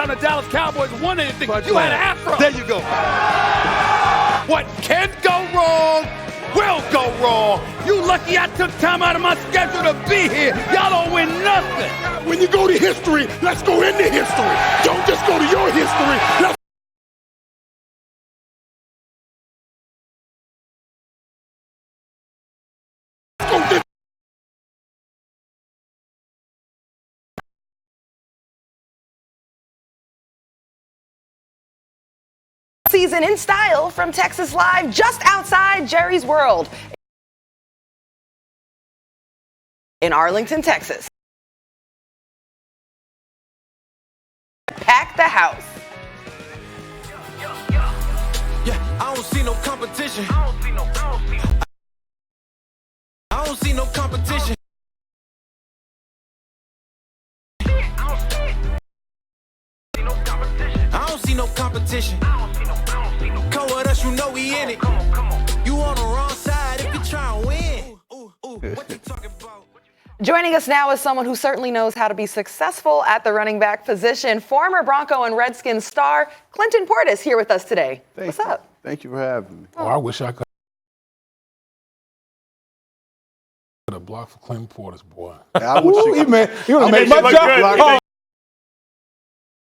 time the Dallas Cowboys won anything, you had an afro. There you go. What can go wrong will go wrong. You lucky I took time out of my schedule to be here. Y'all don't win nothing. When you go to history, let's go into history. Don't just go to your history. Let's go to Season in style from Texas Live, just outside Jerry's World in Arlington, Texas. Pack the house. Yeah, I don't see no competition. I don't see no competition. I don't see no competition. Come with us, you know we in it. You on the wrong side if you try to win. What you talking about? Joining us now is someone who certainly knows how to be successful at the running back position. Former Bronco and Redskins star Clinton Portis here with us today. What's up? Thank you for having me. Oh, I wish I could have blocked for Clinton Portis, boy. I wish you could. You would have made my job.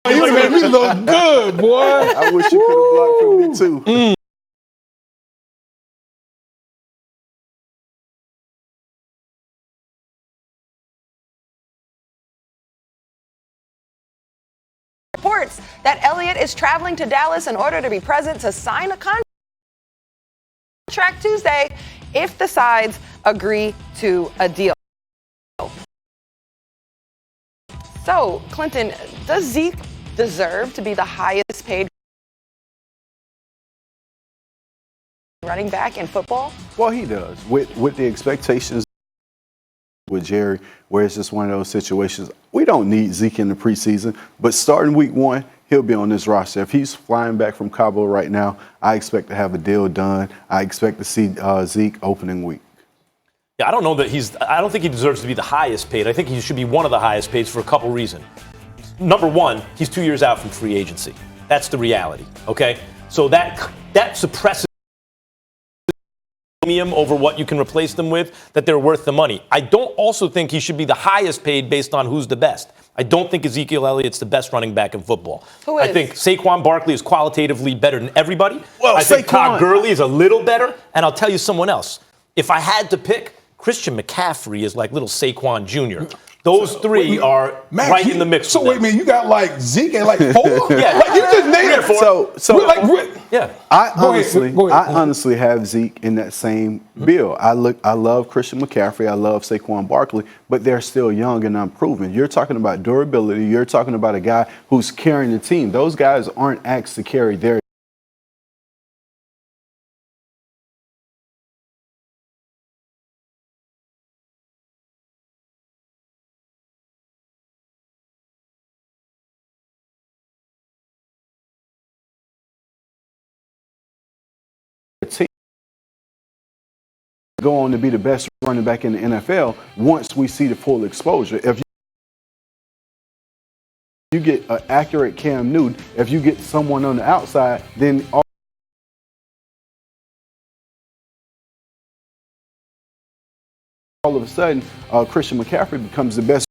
You would have made me look good, boy. I wish you could have blocked for me too. Reports that Elliott is traveling to Dallas in order to be present to sign a contract Tuesday if the sides agree to a deal. So, Clinton, does Zeke deserve to be the highest paid running back in football? Well, he does. With the expectations with Jerry, where it's just one of those situations, we don't need Zeke in the preseason, but starting week 1, he'll be on this roster. If he's flying back from Cabo right now, I expect to have a deal done. I expect to see Zeke opening week. Yeah, I don't think he deserves to be the highest paid. I think he should be one of the highest paid for a couple reasons. Number one, he's 2 years out from free agency. That's the reality, okay? So that suppresses premium over what you can replace them with, that they're worth the money. I don't also think he should be the highest paid based on who's the best. I don't think Ezekiel Elliott's the best running back in football. Who is? I think Saquon Barkley is qualitatively better than everybody. Well, I think Saquon, Todd Gurley is a little better. And I'll tell you someone else. If I had to pick, Christian McCaffrey is like little Saquon Jr. Those three are Max, right in the mix. So wait a minute, you got like Zeke and like 4? Yeah. Like you just named it. Yeah. I Go ahead. honestly have Zeke in that same bill. I love Christian McCaffrey. I love Saquon Barkley, but they're still young and unproven. You're talking about durability. You're talking about a guy who's carrying the team. Those guys aren't asked to carry their team. Go on to be the best running back in the NFL once we see the full exposure. If you get an accurate Cam Newton, if you get someone on the outside, then all of a sudden Christian McCaffrey becomes the best.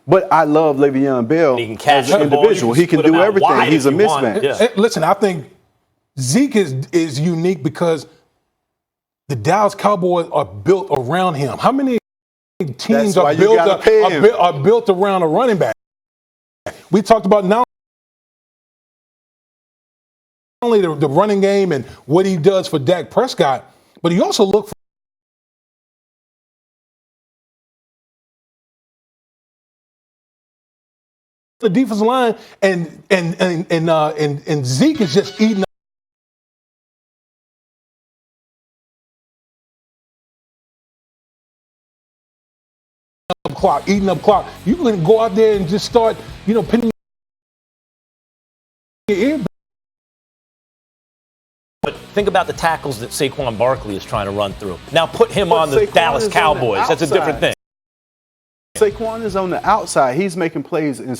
But I love LeVeon Bell as an individual. He can do everything. He's a mismatch. Yeah. Listen, I think Zeke is unique because the Dallas Cowboys are built around him. How many teams are built around a running back? We talked about not only the running game and what he does for Dak Prescott, but he also look for the defensive line, and Zeke is just eating up clock. You can go out there and just start, pinning your ear. But think about the tackles that Saquon Barkley is trying to run through. Now put him on the Dallas Cowboys. That's a different thing. Saquon is on the outside. He's making plays in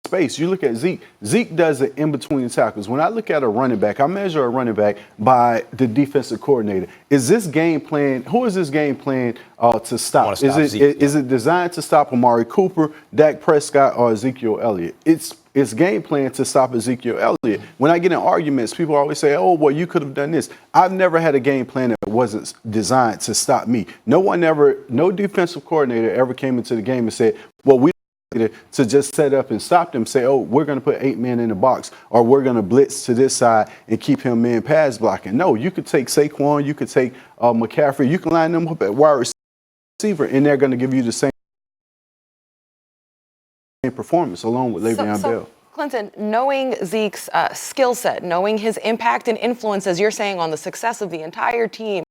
space. You look at Zeke. Zeke does it in between tackles. When I look at a running back, I measure a running back by the defensive coordinator. Is this game plan? Who is this game plan to stop? Is it designed to stop Amari Cooper, Dak Prescott, or Ezekiel Elliott? It's game plan to stop Ezekiel Elliott. When I get in arguments, people always say, "Oh, well, you could have done this." I've never had a game plan that wasn't designed to stop me. No defensive coordinator ever came into the game and said, "Well, we." To just set up and stop them, say, oh, we're going to put 8 men in the box, or we're going to blitz to this side and keep him in pass blocking. No, you could take Saquon, you could take McCaffrey, you can line them up at wide receiver, and they're going to give you the same performance along with LeVeon Bell. Clinton, knowing Zeke's skill set, knowing his impact and influence, as you're saying, on the success of the entire team,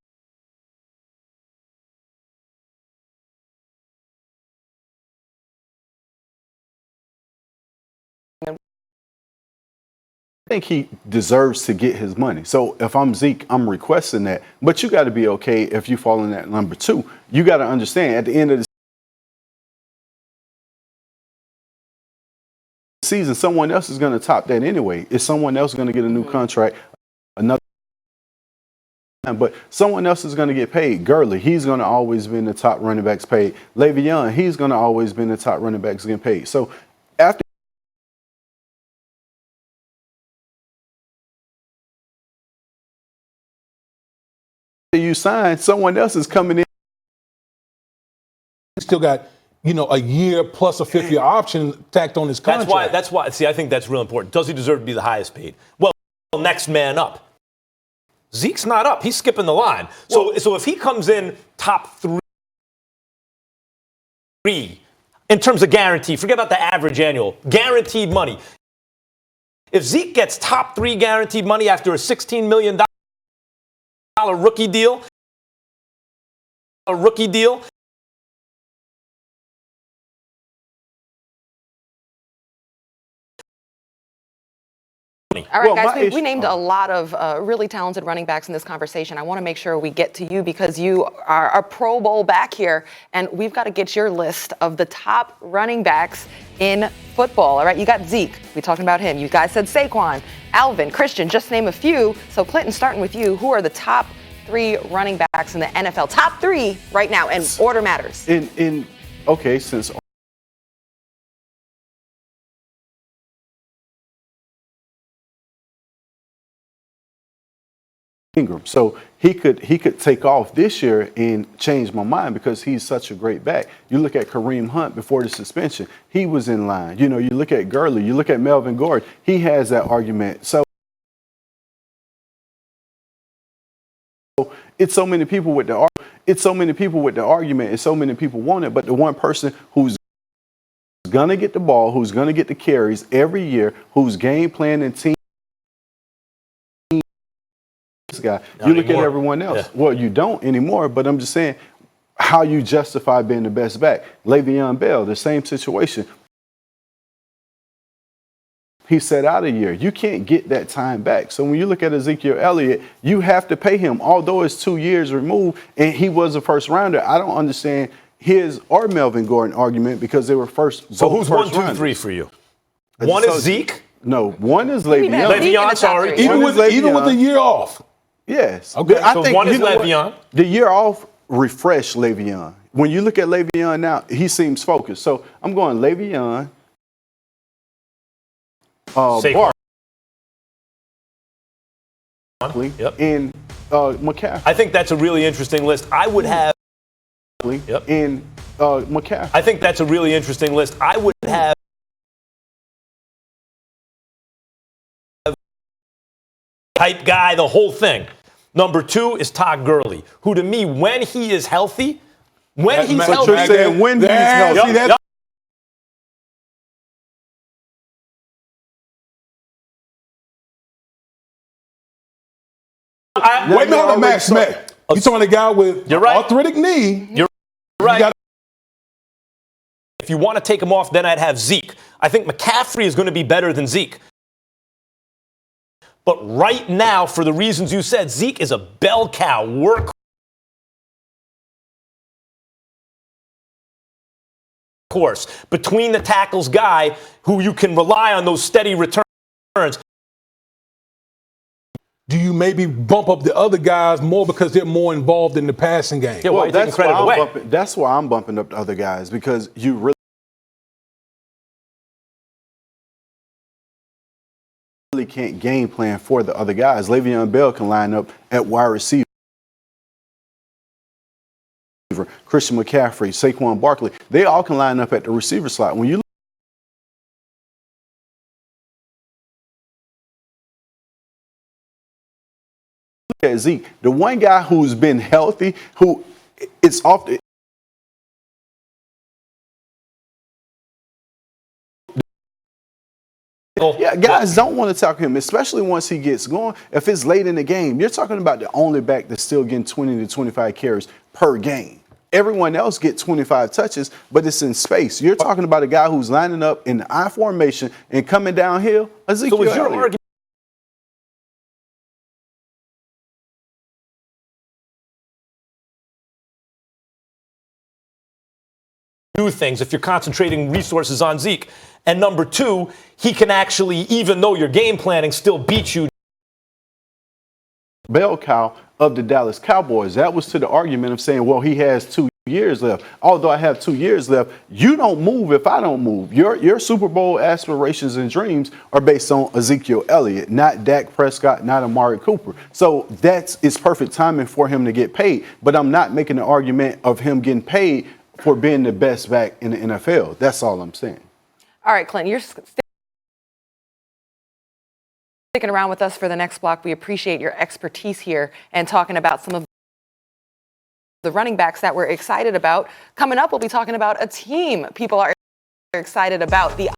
I think he deserves to get his money. So if I'm Zeke, I'm requesting that. But you got to be okay if you fall in that number 2. You got to understand at the end of the season, someone else is going to top that anyway. Is someone else going to get a new contract? But someone else is going to get paid. Gurley, he's going to always be in the top running backs paid. LeVeon, he's going to always be in the top running backs getting paid. So after you sign, someone else is coming in. Still got, a year plus a 5th-year option tacked on his contract. That's why. See, I think that's real important. Does he deserve to be the highest paid? Well, next man up. Zeke's not up. He's skipping the line. So if he comes in top 3 in terms of guarantee, forget about the average annual, guaranteed money. If Zeke gets top 3 guaranteed money after a $16 million rookie deal, All right, guys, we named a lot of really talented running backs in this conversation. I want to make sure we get to you because you are a Pro Bowl back here, and we've got to get your list of the top running backs in football. All right, you got Zeke. We're talking about him. You guys said Saquon, Alvin, Christian, just name a few. So, Clinton, starting with you, who are the top 3 running backs in the NFL? Top 3 right now, and order matters. Since Ingram. So he could take off this year and change my mind because he's such a great back. You look at Kareem Hunt before the suspension, he was in line. You look at Gurley, you look at Melvin Gordon, he has that argument. So it's so many people with the argument and so many people want it, but the one person who's gonna get the ball, who's gonna get the carries every year, who's game plan and team guy. You look at everyone else. Yeah. Well, you don't anymore, but I'm just saying how you justify being the best back. Le'Veon Bell, the same situation. He sat out a year. You can't get that time back. So when you look at Ezekiel Elliott, you have to pay him. Although it's 2 years removed and he was a first rounder, I don't understand his or Melvin Gordon argument because they were first. So who's 1, 2, 3 for you? One is Zeke? No, one is Le'Veon. Le'Veon, sorry. Even with the year off. Yes. Okay. I think one is Le'Veon. The year off refreshed Le'Veon. When you look at Le'Veon now, he seems focused. So I'm going Le'Veon, Barkley, and McCaffrey. I think that's a really interesting list. I would have and McCaffrey. I think that's a really interesting list. I would have type guy, the whole thing. Number 2 is Todd Gurley, who to me, when he is healthy, when he's healthy. You're saying when he's healthy. Wait a minute, Max. You're talking a guy with arthritic knee. You're right. If you want to take him off, then I'd have Zeke. I think McCaffrey is going to be better than Zeke. But right now, for the reasons you said, Zeke is a bell cow course between the tackles guy who you can rely on those steady returns. Do you maybe bump up the other guys more because they're more involved in the passing game? Yeah, well, that's why I'm bumping up the other guys, because you really can't game plan for the other guys. LeVeon Bell can line up at wide receiver. Christian McCaffrey, Saquon Barkley, they all can line up at the receiver slot. When you look at Zeke, the one guy who's been healthy, who it's often guys don't want to talk to him, especially once he gets going. If it's late in the game, you're talking about the only back that's still getting 20 to 25 carries per game. Everyone else gets 25 touches, but it's in space. You're talking about a guy who's lining up in the I formation and coming downhill. Ezekiel So is your argument do things if you're concentrating resources on Zeke? And number two, he can actually, even though you're game planning, still beat you. Bell cow of the Dallas Cowboys. That was to the argument of saying, well, he has 2 years left. Although I have 2 years left, you don't move if I don't move. Your Super Bowl aspirations and dreams are based on Ezekiel Elliott, not Dak Prescott, not Amari Cooper. So it's perfect timing for him to get paid. But I'm not making the argument of him getting paid for being the best back in the NFL. That's all I'm saying. All right, Clint, you're sticking around with us for the next block. We appreciate your expertise here and talking about some of the running backs that we're excited about. Coming up, we'll be talking about a team people are excited about, the